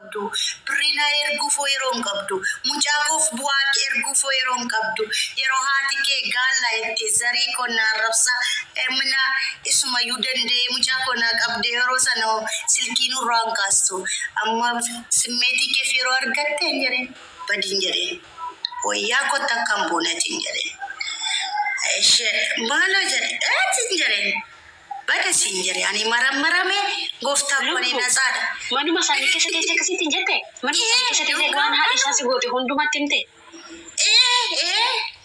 qabdu birina ergu foiron qabdu mujaaqof buaq ergu foiron qabdu yero haati ke galla itti zari konna rabsa emna isuma yudende mujaaqo na qabde yero sano silkinu rangastu amma simmeti ke firo argatte njere badinjere oya ko takambona tinjere eshe bala jere tinjere bada sinjere ani maram-marame gofta koni nazada manu masani ke sete kasiti jette manu ke sete wan ha isa si gote hondu matinte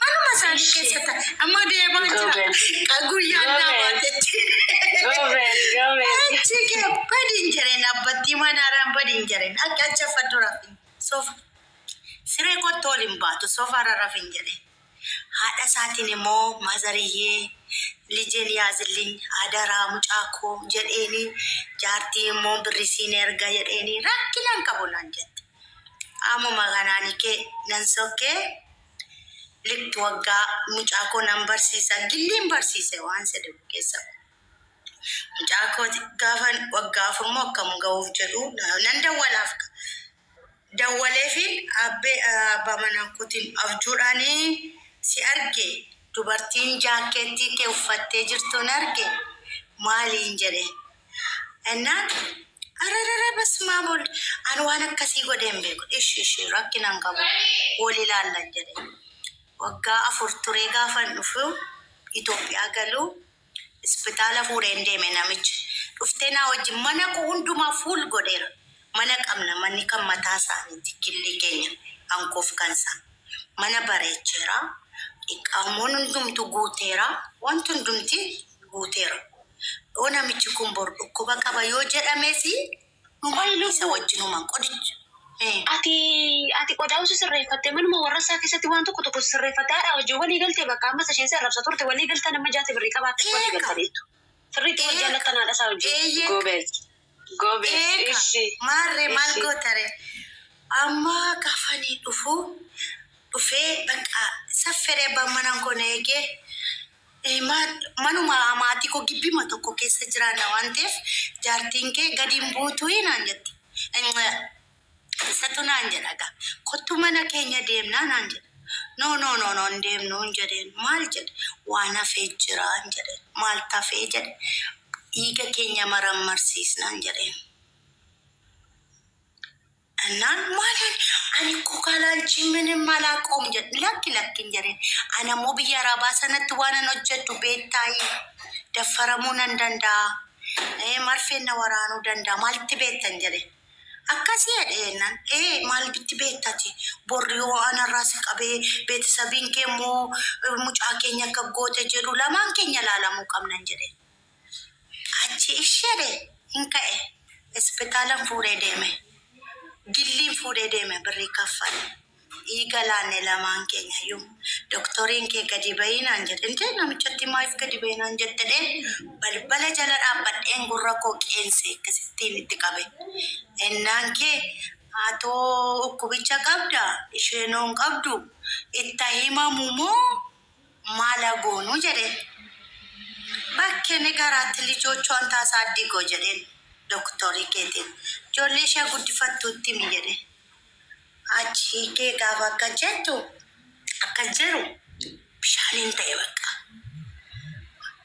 manu masani ke sete amma de banja kaguya na batete gobe chike badinjere na batti manaram badinjere akacha fatura so sire ko tolimba to sofara rafinjere hada satine mo mazariye lijel yazilin adara mucako jedeni jarti mo brisine erga jedeni rakkinan kabulan jet amu maganani ke nansoke lik wagga mucako number sisa gillim barsise wan sede kesa mucako gafan wagga fumo kam gawuf jedu nanda walafka dawalefin abbe bamana kutin afjurani si arge dubartiin jaakeetii ke uffattee jirtuun arge maaliin jedhe ennaan ararara basmaa bol an waan akkasii godheen beeku ishi rakkinaan qabu wal ilaallan jedhe waggaa 4 turee gaafan dhufu Itoophiyaa galuu ispitaala fuudheen deeme namichi dhuftee naa wajjin mana koo hundumaa fuul godheera mana qabna manni kan mataa isaaniiti gilli keenya ankoof kansa mana bareecheera ikamun ndum tu gutera wantun dumti gutera ona michikumbor kuba kaba yo jeda mesi ngomay sa wajinu man qodi ati qoda usu sirreeffatte manuma warrasaa keessatti waan tokko sirreeffatte haadha wajjin walii galtee bakka amma sasheen isaa rabsa turte walii galta nama jaate birrii qabaatte walii galtaniitu sirriitti wal jaallattanaa dhasaa wajjin goobee ishi marre malgotare amma kafani dhufu ufe baka safere ba manan ko nege manuma amati ko gibbi mato ko kessa jirana wantef jartinke gadim butu ina njati satuna anjelaga kotu mana kenya demna nanje no ndem no njade mal jade wana fejira njade mal ta fejade iga kenya maram marsis nanjade anan malan ani kokalan chimene mala kom jad laki njare ana mobiya rabasanat wana nojjatu betai dafaramunan danda marfe na waranu danda malti betan jare akasi adenan mal bitti betati borrio ana ras qabe bet sabin ke mo mucha kenya kagote jeru laman kenya lalamu kamnan jare achi ishere inka hospitalan fure deme gilli fude deme birri kafal igalane laman kenya yum doktorin ke gadi bayina njete inte namichatti maif gadi bayina njete de balbala jala abadden gurra ko kense kasitini tikabe ennanke ato kubicha qabda ishenon qabdu ittahima mumo mala gonu jede bakke ne garat lijochon tasaddigo jeden doktori keten jolesha guddifattutti mi jede achi ke gava kajetu akajeru bishanin ta'e bakka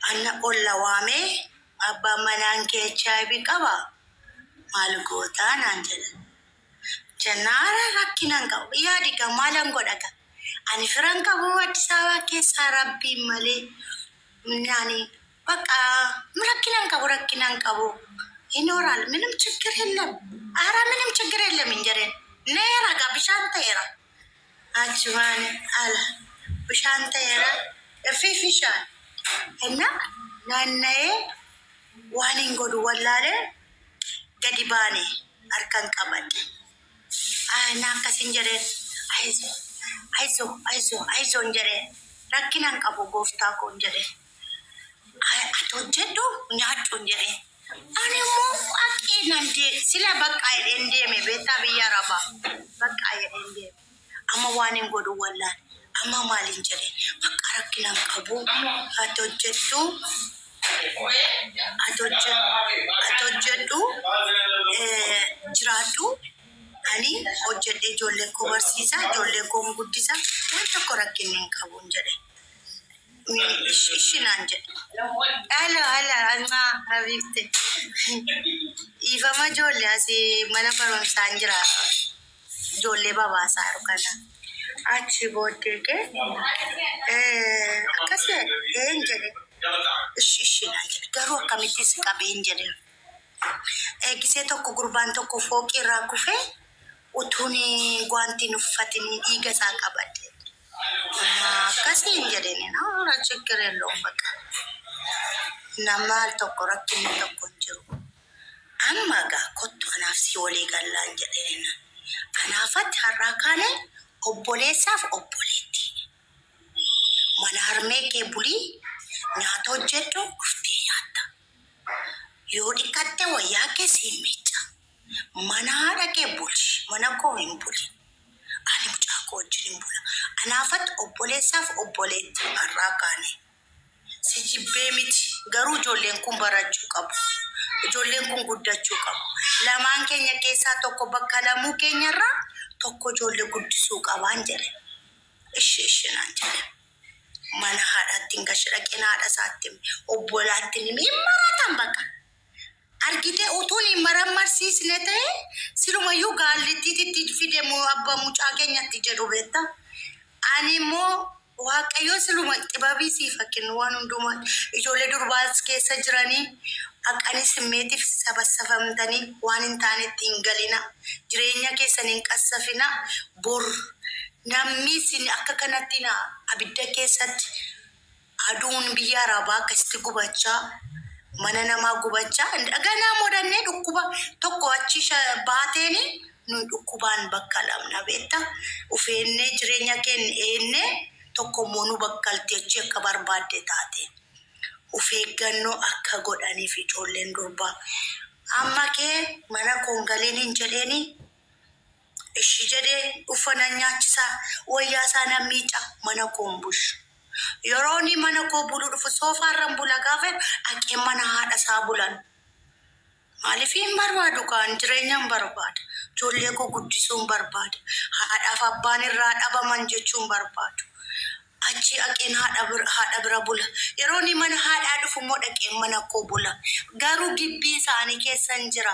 anna olla wame abba manan ke chaibi qaba mal gota nan janara rakkinan ka yaadi ga malan godaga ani franka bo watisawa ke sarabbi male nani bakka rakkinan ka bo inoral ምንም ችግር የለም አራ ምንም ችግር የለም እንጀረ ነራ ጋብሻንተ era አችማን አላ ብሻንተ era እፊፊሻን እና ናናዬ ዋኒን ጎዱ ወላለ ገዲባኔ አርካን ቀበል አና ከሲንጀረ አይዞ እንጀረ rakkinan qabu gooftaa ko እንጀረ አቶጀዶ ኛጮ እንጀረ ani mo akinande sila bakka ende me beta biya raba bakka ende ama wani godo walla ama malin jere bakka rakkinan qabu atojettu jiratu ani hojjedhe ijoollee koo barsiisaa ijoollee koo guddisa waan tokko rakkinni hin qabuun jedhe ishinaan jedhe ala habiibte ifama ijoollee asii mana barumsaan jira ijoollee babaasaa jiru kana achi booddee kee akkasii een jedhe ishinaan jedhe garuu akkamittis qabeen jedhe eegisee tokko gurbaan tokko fooqii irraa kufee utuun gwaantiin uffatanii dhiiga isaa qabadde akkasiin jedheni naara chiggir yeloon baqa nama al tokko rakkinni tokko hin jiru amma gaa kottu anaaf si walii gallaan jedheni anaafatti har'aa kaane obboleessaaf obboleetti mana harmee kee bulii nyaata hojjedhu dhuftee nyaatta yoo dhiqatte wayyaa kee siin miicca mana haadha kee bulchi mana koo hin buli ani mucaa koo wajjin hin bula anaafatti obboleessaaf obboleetti har'aa kaane si jibbee miti garuu ijoolleen kun barachuu qabu ijoolleen kun guddachuu qabu lamaan keenya keessaa tokko bakka lamuu keenyarraa tokko ijoollee guddisuu qabaan jedhe ishinaan jedhe mana haadhaatti hin gashi dhaqeen haadha isaatti obbolaatti hin maratan baqa argite utuun hin mararsiisne ta'e silumayyuu gaallittiitti fidemu abbaa mucaa keenyatti jedhu beekta ani immoo waaqayyo siluma xibabii siif kennu waan hundumaa ijoollee durbaas keessa jiranii akkani simmeetiif sabassafamtanii waan hin taanetti hin galina jireenya keessan hin qassafina bor namni isin akka kanatti na abidda keessatti aduun biyya arabaa akkasitti gubachaa mana namaa gubachaa ganaa modannee dhukkuba tokko achi baateeni nu dhukkubaan bakka lamna beekta ufeennee jireenya keenya eennee tokko immoo nu bakkalti achi akka barbaadde taate ufeeggannoo akka godhaniif ijoolleen durbaa amma kee mana koongaliin hin jedheeni ishi jedhee uffana nyaachisaa wayyaa isaa na miica mana koon bushu yeroo ni mana koo bulu dhufu soofaarran bula gaafa aqee mana haadha isaa bulan maaliif hin barbaadu kaan jireenyaan barbaada ijoollee koo guddisuun barbaada haadhaaf abbaan irraa dhabaman jechuun barbaadu achi aqeen haadha bira bula yeroo ni mana haadhaa dhufu immoo dhaqeen mana koo bula garuu gibbii isaanii keessan jira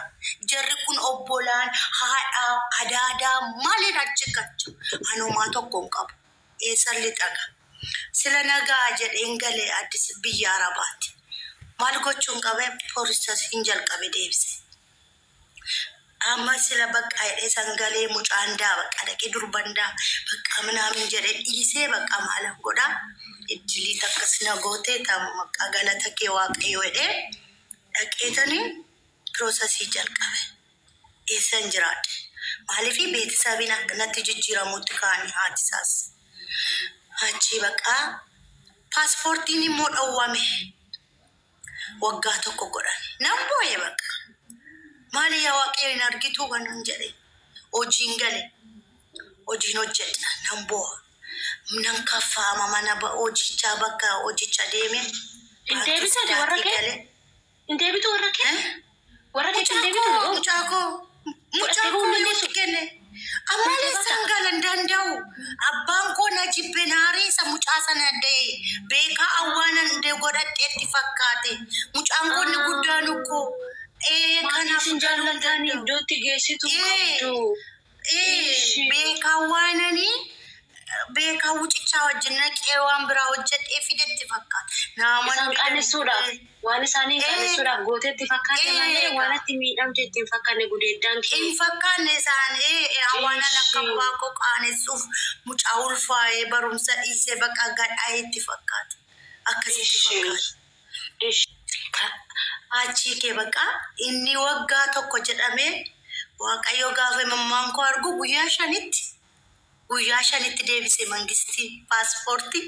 jarri kun obbolaan haadhaa adaadaa maaliin achi kacha anumaa tokko hin qabu eessan lixaga sila nagaa jedheen galee addis biyya arabaatti maal gochuun qabe poolisas hin jalqabe deebise amma sila bakka hidhee sangalee mucaandaa bakka dhaqee durbandaa bakka minaamin jedhee dhiisee bakka maala godhaa iddilii takkas na gootee tamaqqa galata kee waaqayyo jedhee dhaqeetanii piroosasii jalqabe eessan jiraadhe maaliifii beetisabiin akkanatti jijjiiramutti kaanii haatisaas achi bakka paaspoortiin immoo dhowwame waggaa tokko godhan nan boo'e bakka maali yaa waaqayyoon argitu kanan jedhe hojiin gale hojiin hojjedha nan boo'a nan kaffaama mana hojichaa bakka hojicha deeme Indeebitu warra kee mucaakoo yoo kenne ammalee sangalan danda'u abbaan koo na jibbe naarii isa mucaa sana beekaa awwaanan godhadheetti fakkaate mucaan koo ni guddaan ukkoo kanaaf jaallatanii iddootti geessitu qabdu beekaa awwaananii beekaa wucichaa wajjin naqee waan biraa hojjedhee fidetti fakkaata isaan qaanessuudhaaf waan isaanii qaanessuudhaaf gooteetti fakkaate malee waan itti miidhamte itti hin fakkaanne gudeeddaan kee hin fakkaanne isaanii awwaanan akka baakoo qaanessuuf mucaa ulfaa'ee barumsa dhiisee bakka gadhaa'ee itti fakkaata akkasitti fakkaata achi kee bakka inni waggaa tokko jedhamee waaqayyo gaafa mammaan koo argu guyyaa shanitti deebise mangistii paaspoortii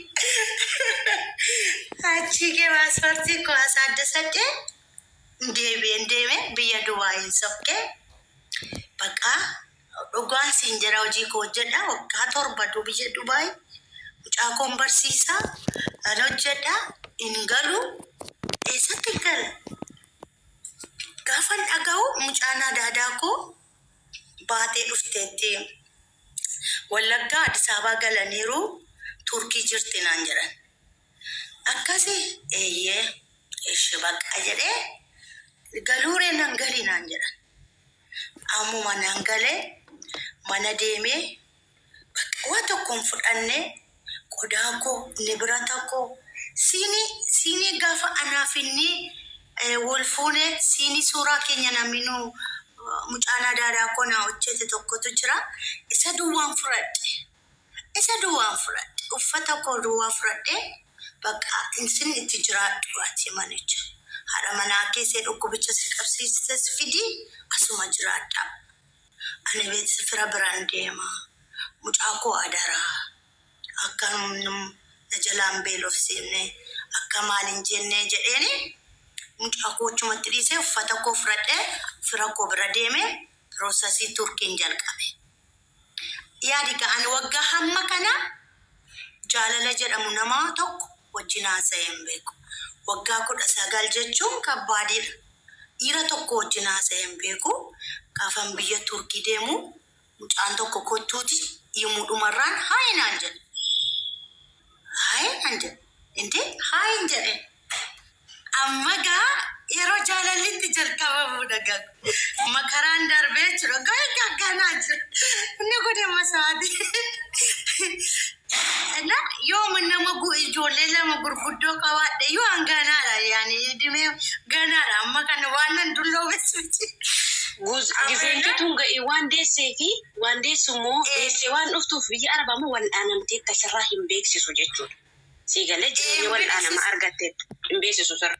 achi kee paaspoortii koo asaadda sadee deeme biyya Dubaay sokkee bakka dhugaan siin jira hojii koo hojjedha waggaa 7 biyya Dubaay mucaa koon barsiisaa an hojjedha hin galu eessatti gala gaafan dhaga'u mucaan adaadaa koo baatee dhufteetti Wallaggaa Addis Ababaa galaniiru Turkii jirti naan jedhan. Akkasii eeyyee ishi bakka jedhee galuuree nan galii naan jedhan. Ammuma nan galee mana deemee waa tokkoon fudhannee qodaa koo nibirata koo siinii gaafa anaaf inni wal fuunee siinii suuraa keenya naminuu mucaanaa daadaa koo naa hojjete tokkotu jira. Isa duwwaan fudhadhe uffata koo duwwaa fudhadhe bakka insin itti jiraadhu ati manicha. Haadha manaa keessee dhukkubicha si qabsiistes fidi asuma jiraadha. Ani beeksisa fira biraan deema. Mucaa koo adaraa akka na jalaan beelofsiifne akka maalin jennee jedheeni mucaa koo achumatti dhiisee uffata koo fudhadhee fira koo bira deemee piroosesii Turkiin jalqabe. Yaadi ga'an waggaa hamma kana jaalala jedhamu namaa tokko wajjin haasa'ee hin beeku. Waggaa 19 jechuun kabbaadidha. Dhiira tokko wajjin haasa'ee hin beeku. Gaafan biyya Turkii deemu mucaan tokko kottuuti yemmuu dhumarraan haayi naan jedhe. Haayi jedhe. Amma gaa yeroo jaalallitti jalqabamu dhagahu. Makaraan darbee jira. Gagganaa jira. Inni godhe masaati. Yoo nama ijoollee lama gurguddoo qabaadhe yoo hanganaadha yaani dhimee ganaadha amma kana waan nan dulloomessu. Gizeenki tunga waan deessee fi waan deessumoo deessee waan dhuftuuf biyya Arabaa moo wal'aanamtee tasirraa hin beeksisu jechuudha. Siigalee jireenya wal'aanama argattee hin beeksisu sirra.